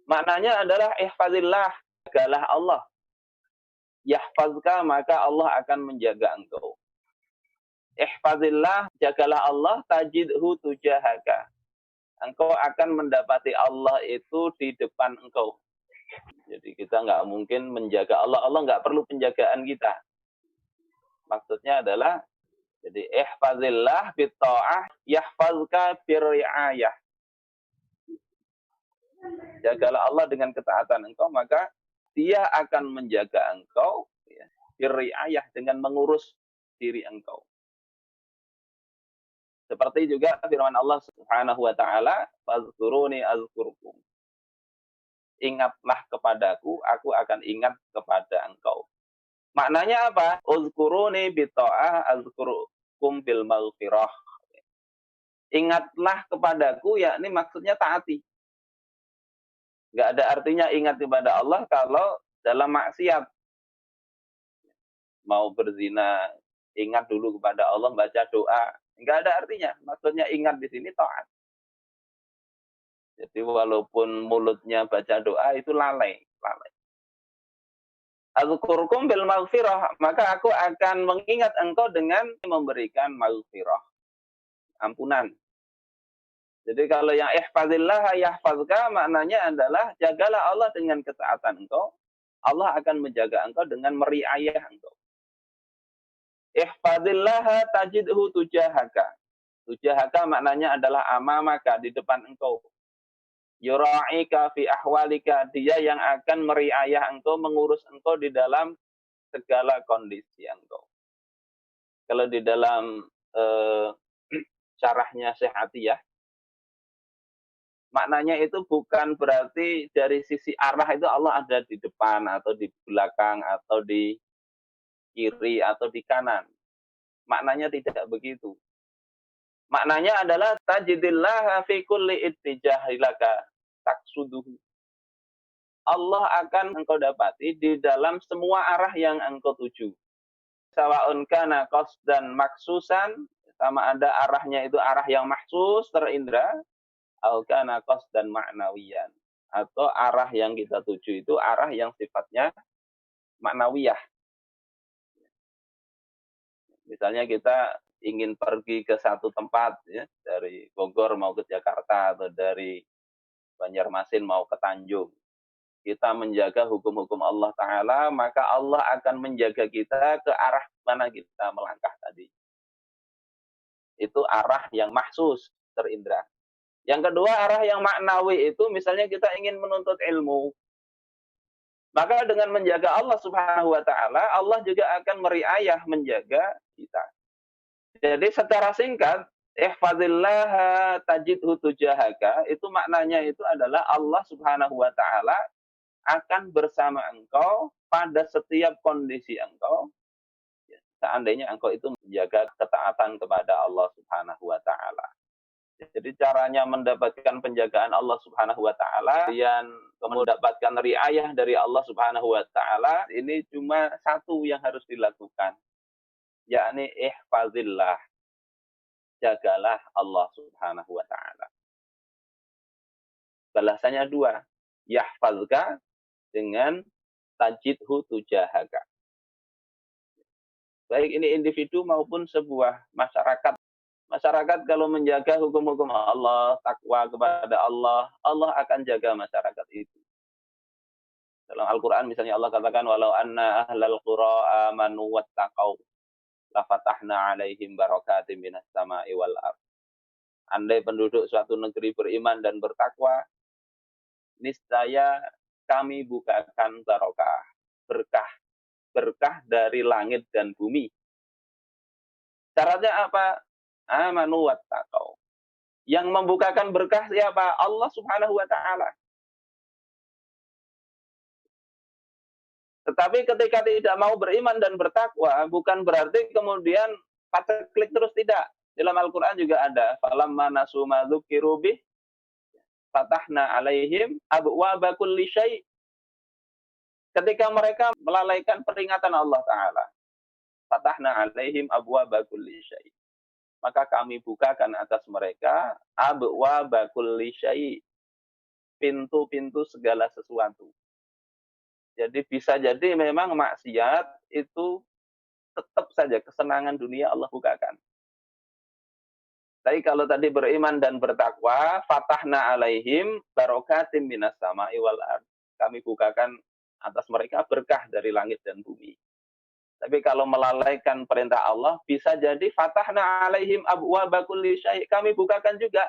Maknanya adalah ihfazillah, jagalah Allah. Yahfazka, maka Allah akan menjaga engkau. Ihfazillah, jagalah Allah, tajidhu tujahaka. Engkau akan mendapati Allah itu di depan engkau. Jadi kita nggak mungkin menjaga Allah. Allah nggak perlu penjagaan kita. Maksudnya adalah, jadi ihfazillah bitta'ah, yahfazka birri'ayah. Jagalah Allah dengan ketaatan engkau, maka dia akan menjaga engkau, ya, birri'ayah, dengan mengurus diri engkau. Seperti juga firman Allah Subhanahu wa taala, "Fazkuruni azkurkum." Ingatlah kepadaku, aku akan ingat kepada engkau. Maknanya apa? Uzkuruni bitta'ah azkurukum bil maghfirah. Ingatlah kepadaku, yakni maksudnya taati. Enggak ada artinya ingat kepada Allah kalau dalam maksiat. Mau berzina, ingat dulu kepada Allah, baca doa. Enggak ada artinya. Maksudnya ingat di sini taat. Jadi walaupun mulutnya baca doa itu lalai. Azkurkum bil maghfirah, maka aku akan mengingat engkau dengan memberikan maghfirah, ampunan. Jadi kalau yang ihfazillah yahfazka, maknanya adalah jagalah Allah dengan ketaatan engkau, Allah akan menjaga engkau dengan meriayah engkau. Ihfazillah tajidhu tujahaka. Tujahaka maknanya adalah amamaka, di depan engkau. Yura'ika fi ahwalika, dia yang akan meriayah engkau, mengurus engkau di dalam segala kondisi engkau. Kalau di dalam syarahnya Syekh Atiyah, maknanya itu bukan berarti dari sisi arah itu Allah ada di depan atau di belakang atau di kiri atau di kanan. Maknanya tidak begitu. Maknanya adalah tajidillah fi kulli ittijahilaka taksuduhu. Allah akan engkau dapati di dalam semua arah yang engkau tuju. Sawa'un kana qasdan maksusan, sama ada arahnya itu arah yang mahsus, terindra, au kana qasdan ma'nawiyan, atau arah yang kita tuju itu arah yang sifatnya maknawiyah. Misalnya kita ingin pergi ke satu tempat, ya, dari Bogor mau ke Jakarta atau dari Banjarmasin mau ke Tanjung. Kita menjaga hukum-hukum Allah Ta'ala, maka Allah akan menjaga kita ke arah mana kita melangkah tadi. Itu arah yang mahsus, terindra. Yang kedua, arah yang maknawi itu misalnya kita ingin menuntut ilmu. Maka dengan menjaga Allah Subhanahu wa Ta'ala, Allah juga akan meriayah menjaga kita. Jadi secara singkat, ihfazillah tajidhu tujahaka, itu maknanya itu adalah Allah Subhanahu wa Ta'ala akan bersama engkau pada setiap kondisi engkau, seandainya engkau itu menjaga ketaatan kepada Allah Subhanahu wa taala. Jadi caranya mendapatkan penjagaan Allah Subhanahu wa taala dan mendapatkan riayah dari Allah Subhanahu wa taala, ini cuma satu yang harus dilakukan, yakni ihfazillah, jagalah Allah Subhanahu wa taala. Balasannya dua, yahfazka dengan tajidhu tujahaka. Baik ini individu maupun sebuah masyarakat. Masyarakat kalau menjaga hukum-hukum Allah, takwa kepada Allah, Allah akan jaga masyarakat itu. Dalam Al-Quran misalnya Allah katakan, walau anna ahlal qura amanu wattaqau lafatahna alaihim barakatim minas sama'i wal ardh. Andai penduduk suatu negeri beriman dan bertakwa, niscaya kami bukakan barokah, berkah dari langit dan bumi. Syaratnya apa? Amanu wattaqau. Yang membukakan berkah siapa? Allah Subhanahu wa taala. Tetapi ketika tidak mau beriman dan bertakwa, bukan berarti kemudian paceklik terus, tidak. Dalam Al-Quran juga ada, falamma nasu ma dzukiru bih fatahna alaihim abwaaba kulli syai'. Ketika mereka melalaikan peringatan Allah Ta'ala, fatahna alaihim abwaaba kulli syai', maka kami bukakan atas mereka abwaaba kulli syai', pintu-pintu segala sesuatu. Jadi bisa jadi memang maksiat itu tetap saja kesenangan dunia Allah bukakan. Tapi kalau tadi beriman dan bertakwa, fatahna alaihim barokatim minas sama'i wal ard. Kami bukakan atas mereka berkah dari langit dan bumi. Tapi kalau melalaikan perintah Allah, bisa jadi fatahna alaihim abwaaba kulli syai'. Kami bukakan juga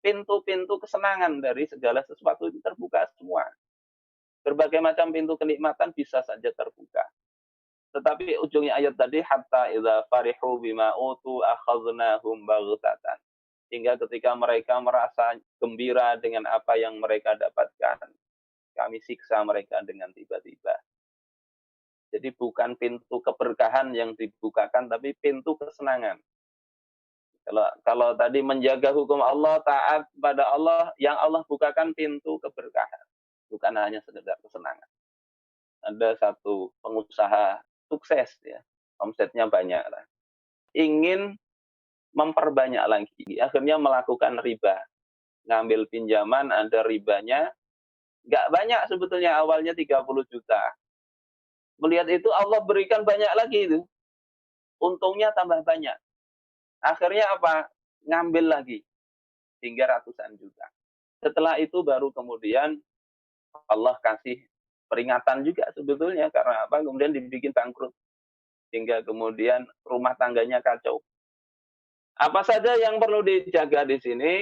pintu-pintu kesenangan dari segala sesuatu itu terbuka semua. Berbagai macam pintu kenikmatan bisa saja terbuka. Tetapi ujungnya ayat tadi hatta idza farihu bima utu akhadnahum baghtatan. Hingga ketika mereka merasa gembira dengan apa yang mereka dapatkan, kami siksa mereka dengan tiba-tiba. Jadi bukan pintu keberkahan yang dibukakan, tapi pintu kesenangan. Kalau tadi menjaga hukum Allah, taat pada Allah, yang Allah bukakan pintu keberkahan. Bukan hanya sekedar kesenangan. Ada satu pengusaha sukses ya, omsetnya banyak lah. Ingin memperbanyak lagi, akhirnya melakukan riba. Ngambil pinjaman ada ribanya, nggak banyak sebetulnya awalnya 30 juta. Melihat itu Allah berikan banyak lagi itu. Untungnya tambah banyak. Akhirnya apa? Ngambil lagi hingga ratusan juta. Setelah itu baru kemudian Allah kasih peringatan juga sebetulnya karena apa? Kemudian dibikin bangkrut hingga kemudian rumah tangganya kacau. Apa saja yang perlu dijaga di sini?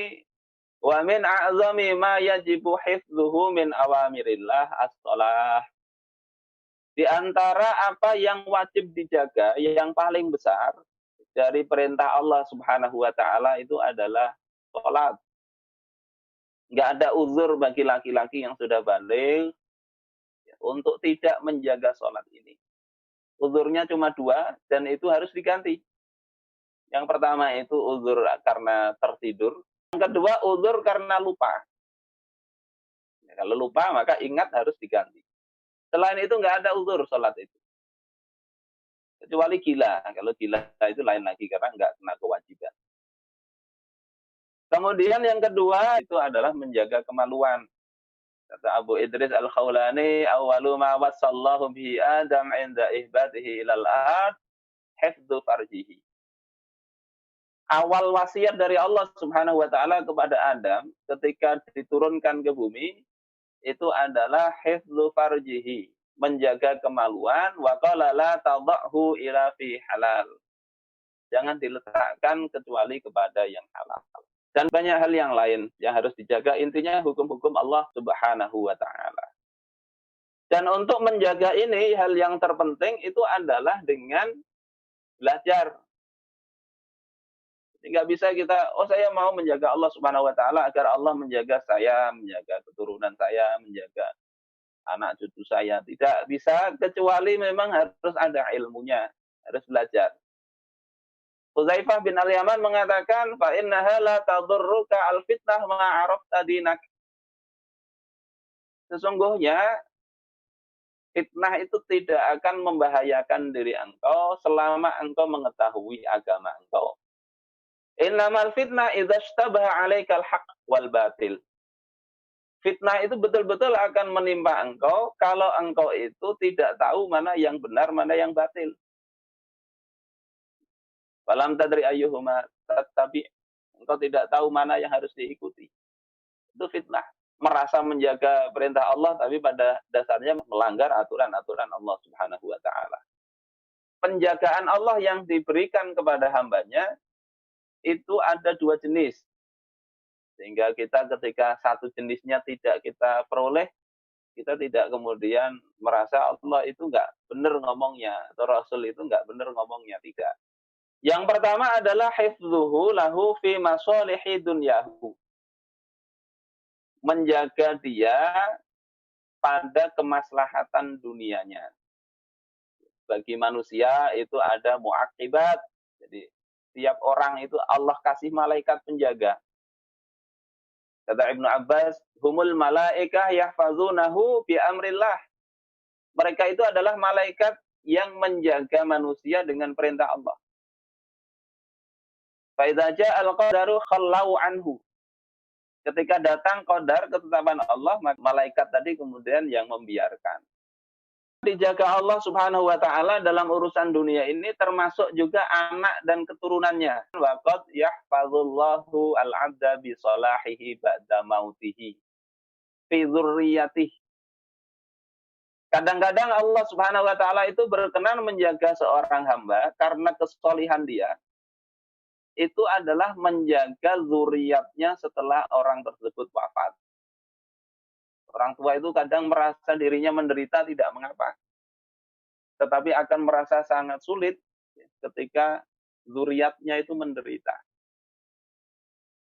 Wa min a'zami ma yajibu hifdzuhu min awamirillah as-shalah. Di antara apa yang wajib dijaga, yang paling besar dari perintah Allah Subhanahu wa taala itu adalah salat. Enggak ada uzur bagi laki-laki yang sudah baligh untuk tidak menjaga salat ini. Uzurnya cuma dua dan itu harus diganti. Yang pertama itu uzur karena tertidur. Yang kedua uzur karena lupa. Ya, kalau lupa maka ingat harus diganti. Selain itu nggak ada uzur salat itu. Kecuali gila. Kalau gila itu lain lagi karena nggak kena kewajiban. Kemudian yang kedua itu adalah menjaga kemaluan. Kata Abu Idris Al-Khawlani, "Awwalu ma wassallahu bihi Adam 'inda ihbatihi ilal ard, hifdzu farjihi." Awal wasiat dari Allah Subhanahu wa taala kepada Adam ketika diturunkan ke bumi itu adalah hifdzu farjihi, menjaga kemaluan, wa qala la tadhahu ila fi halal. Jangan diletakkan kecuali kepada yang halal. Dan banyak hal yang lain yang harus dijaga, intinya hukum-hukum Allah Subhanahu wa taala. Dan untuk menjaga ini hal yang terpenting itu adalah dengan belajar. Tidak bisa kita, oh saya mau menjaga Allah Subhanahu wa taala agar Allah menjaga saya, menjaga keturunan saya, menjaga anak cucu saya. Tidak bisa kecuali memang harus ada ilmunya, harus belajar. Hudzaifah bin Al-Yaman mengatakan, "Fa innaha la tadurruka al-fitnah ma 'arafta dinak." Sesungguhnya fitnah itu tidak akan membahayakan diri engkau selama engkau mengetahui agama engkau. Innamal fitnah idza ishtabaha 'alaikal haqq wal batil. Fitnah itu betul-betul akan menimpa engkau kalau engkau itu tidak tahu mana yang benar, mana yang batil. Falam tadri ayyuhuma tattabi. Engkau tidak tahu mana yang harus diikuti. Itu fitnah. Merasa menjaga perintah Allah tapi pada dasarnya melanggar aturan-aturan Allah Subhanahu wa taala. Penjagaan Allah yang diberikan kepada hambanya itu ada dua jenis. Sehingga kita ketika satu jenisnya tidak kita peroleh, kita tidak kemudian merasa Allah itu enggak benar ngomongnya, atau Rasul itu enggak benar ngomongnya, tidak. Yang pertama adalah hifdzuhu lahu fi masalihi dunyahu. Menjaga dia pada kemaslahatan dunianya. Bagi manusia itu ada muaqibat. Jadi tiap orang itu Allah kasih malaikat penjaga. Kata Ibnu Abbas, humul malaikah yahfazunahu bi amrillah. Mereka itu adalah malaikat yang menjaga manusia dengan perintah Allah. Fa idza ja'al qadaru khallau anhu. Ketika datang qadar ketetapan Allah, malaikat tadi kemudian yang membiarkan. Dijaga Allah Subhanahu wa taala dalam urusan dunia ini termasuk juga anak dan keturunannya. Wa qad yahfazullahu al-'abda bi salahihi ba'da mautihi fi dzurriyyatihi. Kadang-kadang Allah Subhanahu wa taala itu berkenan menjaga seorang hamba karena kesolihan dia. Itu adalah menjaga zuriatnya setelah orang tersebut wafat. Orang tua itu kadang merasa dirinya menderita tidak mengapa, tetapi akan merasa sangat sulit ketika zuriatnya itu menderita.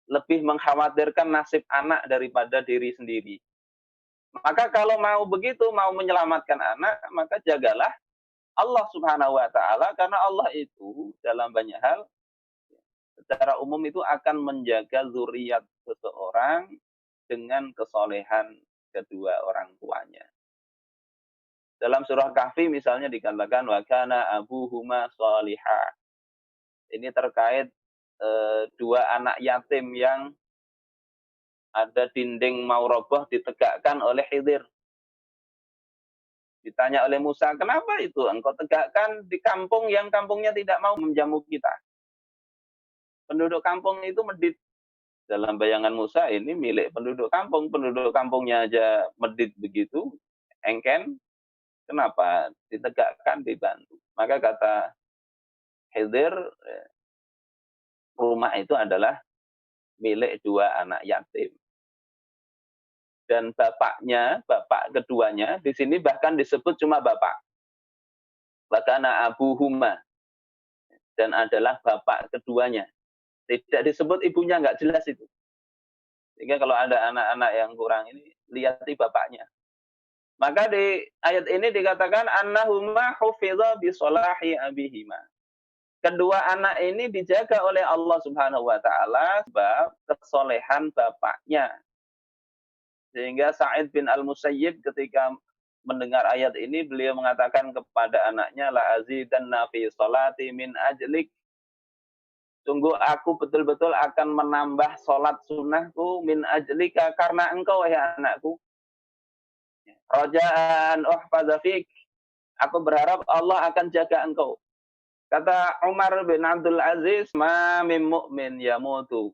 Lebih mengkhawatirkan nasib anak daripada diri sendiri. Maka kalau mau begitu, mau menyelamatkan anak, maka jagalah Allah Subhanahu wa taala, karena Allah itu dalam banyak hal secara umum itu akan menjaga zuriat seseorang dengan kesolehan kedua orang tuanya. Dalam surah Kahfi misalnya dikatakan wa kana abuhuma sholihah. Ini terkait dua anak yatim yang ada dinding mau roboh ditegakkan oleh Khidir. Ditanya oleh Musa, kenapa itu engkau tegakkan di kampung yang kampungnya tidak mau menjamu kita? Penduduk kampung itu medit. Dalam bayangan Musa ini milik penduduk kampungnya aja medit begitu, engken, kenapa ditegakkan, dibantu? Maka kata Khidir, rumah itu adalah milik dua anak yatim. Dan bapaknya, bapak keduanya, di sini bahkan disebut cuma bapak. Wakana abuhuma. Dan adalah bapak keduanya. Tidak disebut ibunya, nggak jelas itu. Sehingga kalau ada anak-anak yang kurang ini, lihati bapaknya. Maka di ayat ini dikatakan, annahuma hufidha bisolahi abihima. Kedua anak ini dijaga oleh Allah Subhanahu wa taala sebab kesolehan bapaknya. Sehingga Sa'id bin Al-Musayyib ketika mendengar ayat ini, beliau mengatakan kepada anaknya, la azidanna fi sholati min ajlik. Sungguh aku betul-betul akan menambah sholat sunnahku min ajlika, karena engkau ya anakku. Roja'an uhfadzafik. Aku berharap Allah akan jaga engkau. Kata Umar bin Abdul Aziz, ma min mu'min yamutu.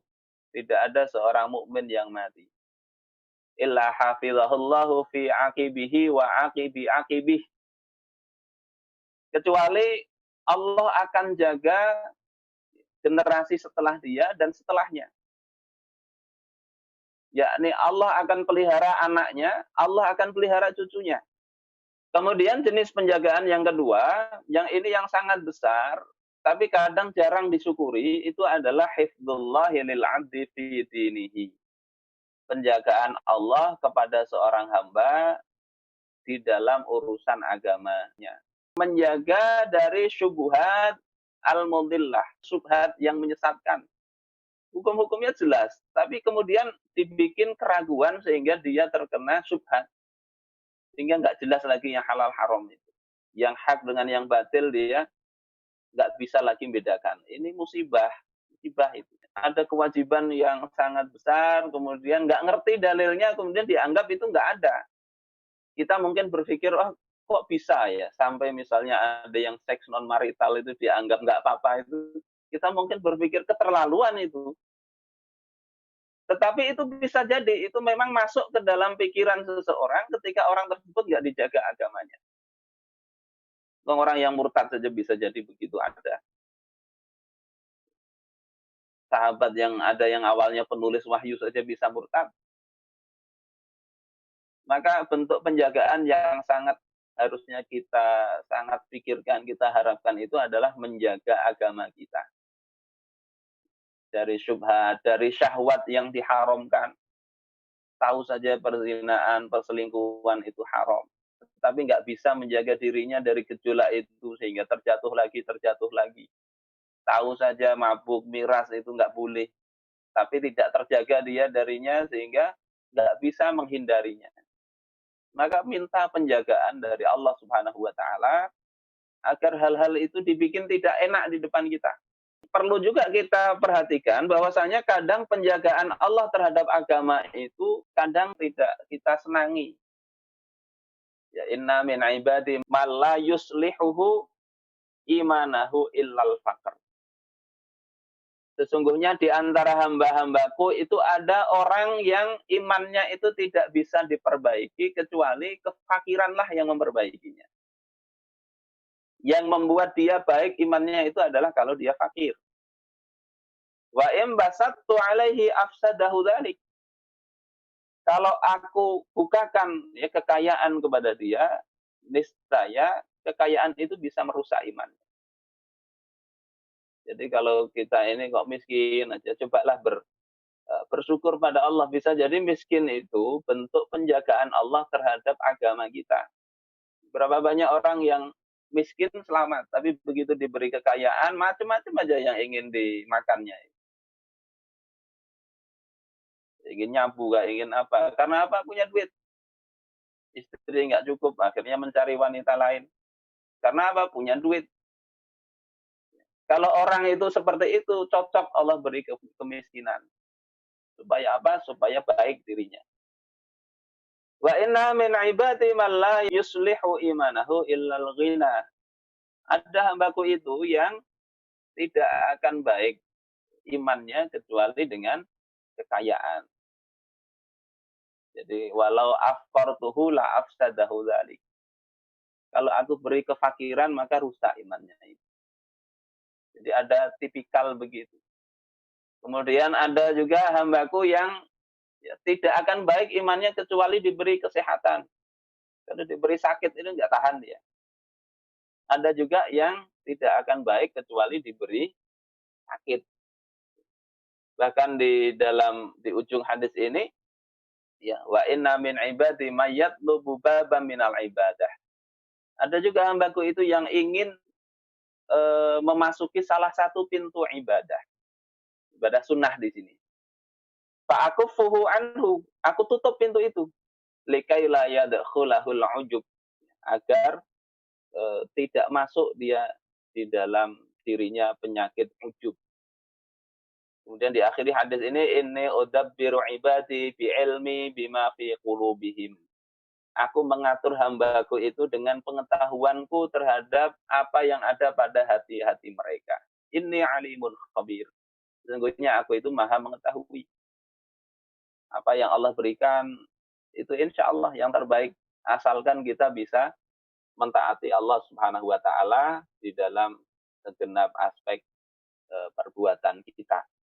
Tidak ada seorang mukmin yang mati. Illa hafizahullahu fi aqibihi wa aqibi aqibih. Kecuali Allah akan jaga generasi setelah dia dan setelahnya. Yakni Allah akan pelihara anaknya, Allah akan pelihara cucunya. Kemudian jenis penjagaan yang kedua, yang ini yang sangat besar, tapi kadang jarang disyukuri, itu adalah hifdzullahi lil 'abdi fi dinihi. Penjagaan Allah kepada seorang hamba di dalam urusan agamanya. Menjaga dari syubhat al-mudillah, syubhat yang menyesatkan. Hukum-hukumnya jelas, tapi kemudian dibikin keraguan sehingga dia terkena syubhat. Sehingga nggak jelas lagi yang halal haram itu. Yang hak dengan yang batil dia nggak bisa lagi membedakan. Ini musibah itu. Ada kewajiban yang sangat besar, kemudian nggak ngerti dalilnya, kemudian dianggap itu nggak ada. Kita mungkin berpikir, oh kok bisa ya, sampai misalnya ada yang seks non marital itu dianggap nggak apa-apa itu. Kita mungkin berpikir keterlaluan itu. Tetapi itu bisa jadi, itu memang masuk ke dalam pikiran seseorang ketika orang tersebut nggak dijaga agamanya. Orang yang murtad saja bisa jadi begitu ada. Sahabat yang ada yang awalnya penulis wahyu saja bisa murtad. Maka bentuk penjagaan yang sangat harusnya kita sangat pikirkan, kita harapkan itu adalah menjaga agama kita. Dari syubhat, dari syahwat yang diharamkan. Tahu saja perzinaan, perselingkuhan itu haram. Tapi nggak bisa menjaga dirinya dari gejolak itu sehingga terjatuh lagi. Tahu saja mabuk, miras itu nggak boleh. Tapi tidak terjaga dia darinya sehingga nggak bisa menghindarinya. Maka minta penjagaan dari Allah Subhanahu wa taala agar hal-hal itu dibikin tidak enak di depan kita. perlu juga kita perhatikan bahwasanya kadang penjagaan Allah terhadap agama itu kadang tidak kita senangi. Ya inna min ibadi man la yuslihuhu imanahu illal faqr. Sesungguhnya di antara hamba-hambaku itu ada orang yang imannya itu tidak bisa diperbaiki kecuali kefakiranlah yang memperbaikinya. Yang membuat dia baik imannya itu adalah kalau dia fakir. Wa in basattu alaihi afsadahu dzalik. Kalau aku bukakan ya kekayaan kepada dia, niscaya kekayaan itu bisa merusak iman. Jadi kalau kita ini kok miskin aja, cobalah bersyukur pada Allah. Bisa jadi miskin itu bentuk penjagaan Allah terhadap agama kita. Berapa banyak orang yang miskin selamat, tapi begitu diberi kekayaan, macam-macam aja yang ingin dimakannya. Ingin nyabu, gak ingin apa. Karena apa? Punya duit. Istri nggak cukup, akhirnya mencari wanita lain. Karena apa? Punya duit. Kalau orang itu seperti itu, cocok Allah beri kemiskinan. Supaya apa? Supaya baik dirinya. Wa inna min ibadi man la yuslihu imanahu illal ghina. Ada hambaku itu yang tidak akan baik imannya kecuali dengan kekayaan. Jadi walau afqartuhu la afsadahu dzalik. Kalau aku beri kefakiran maka rusak imannya itu. Jadi ada tipikal begitu. Kemudian ada juga hambaku yang ya, tidak akan baik imannya kecuali diberi kesehatan. Kalau diberi sakit itu nggak tahan dia. Ada juga yang tidak akan baik kecuali diberi sakit. Bahkan di ujung hadis ini, ya wa inna min ibadi mayyatlubu baban minal ibadah. Ada juga hambaku itu yang ingin memasuki salah satu pintu ibadah. Ibadah sunnah di sini. Fa akufuhu anhu, aku tutup pintu itu. Likai la yadkhulahul ujub, agar tidak masuk dia di dalam dirinya penyakit ujub. Kemudian diakhiri hadis ini, inni udabbiru ibadi bi ilmi bima fi qulubihim. Aku mengatur hambaku itu dengan pengetahuanku terhadap apa yang ada pada hati-hati mereka. Inni alimun khabir. Sesungguhnya aku itu maha mengetahui. Apa yang Allah berikan itu insya Allah yang terbaik. Asalkan kita bisa mentaati Allah Subhanahu wa taala di dalam segenap aspek perbuatan kita.